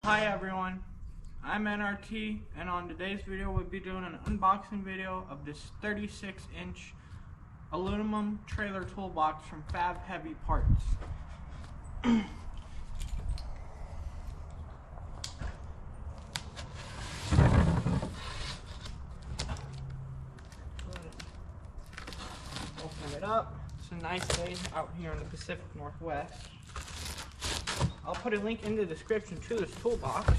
Hi everyone, I'm N.R.T, and on today's video we'll be doing an unboxing video of this 36-inch aluminum trailer toolbox from Fab Heavy Parts. Open it up. It's a nice day out here in the Pacific Northwest. I'll put a link in the description to this toolbox.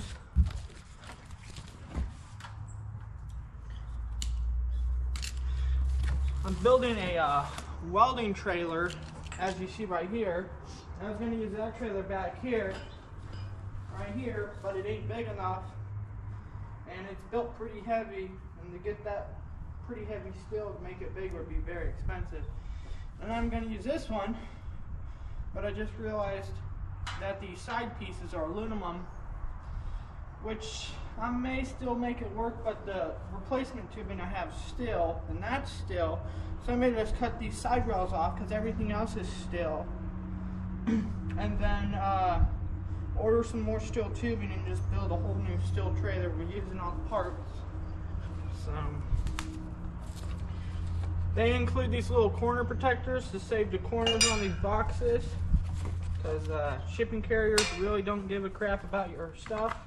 I'm building a welding trailer, as you see right here. I was going to use that trailer back here, right here, but it ain't big enough, and it's built pretty heavy, and to get that pretty heavy steel to make it big would be very expensive. And I'm going to use this one, but I just realized that the side pieces are aluminum, which I may still make it work, but the replacement tubing I have steel, and that's steel, so I may just cut these side rails off because everything else is steel, and then order some more steel tubing and just build a whole new steel trailer. We're using all the parts. So they include these little corner protectors to save the corners on these boxes, because shipping carriers really don't give a crap about your stuff.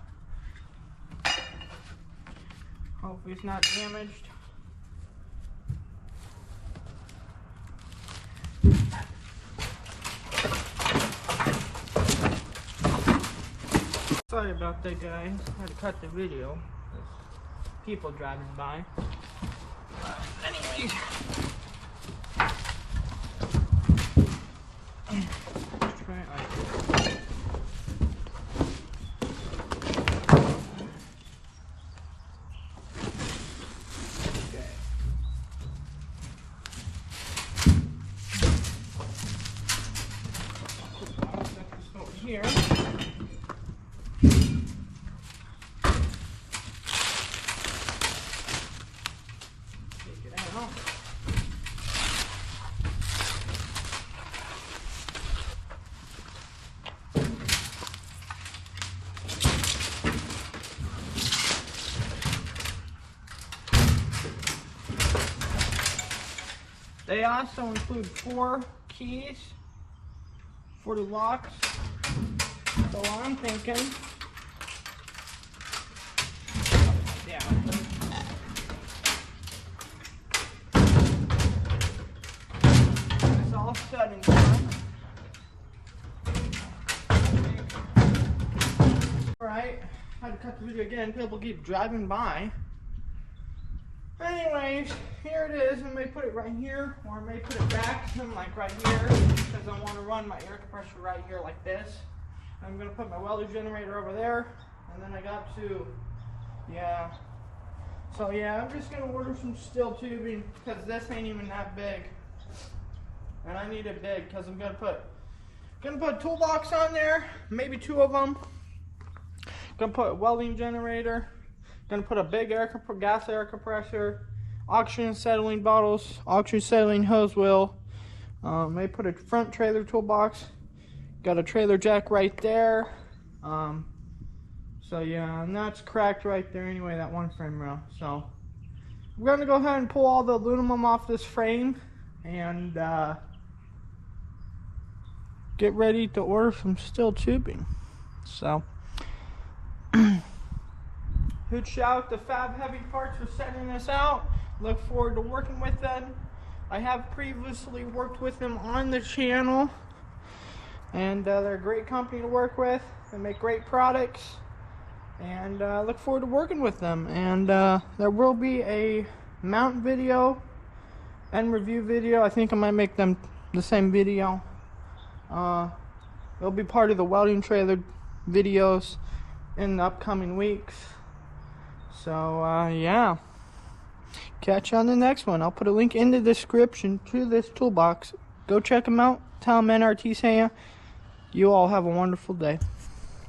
Hopefully it's not damaged. Sorry about that, guys. I had to cut the video. There's people driving by. Anyways. Let's try it like this. Here. Take it out. They also include 4 keys for the locks. So I'm thinking, yeah. It's all set and done. Alright, I had to cut the video again. People keep driving by. Anyways, here it is. I may put it right here, or I may put it back to like right here, because I want to run my air compressor right here like this. I'm going to put my welder generator over there, and then I got to, so I'm just going to order some steel tubing, because this ain't even that big, and I need it big, because I'm going to put a toolbox on there, maybe 2 of them, going to put a welding generator, going to put a big gas air compressor, oxygen acetylene bottles, oxygen acetylene hose wheel, may put a front trailer toolbox. Got a trailer jack right there. So yeah, and that's cracked right there anyway, that one frame rail. So we're gonna go ahead and pull all the aluminum off this frame and get ready to order some steel tubing. So huge shout out to Fab Heavy Parts for sending this out. Look forward to working with them. I have previously worked with them on the channel. And they're a great company to work with. They make great products, and look forward to working with them. And there will be a mount video and review video. I think I might make them the same video. It'll be part of the welding trailer videos in the upcoming weeks. So yeah, catch you on the next one. I'll put a link in the description to this toolbox. Go check them out. Tell them N.R.T. saying you all have a wonderful day.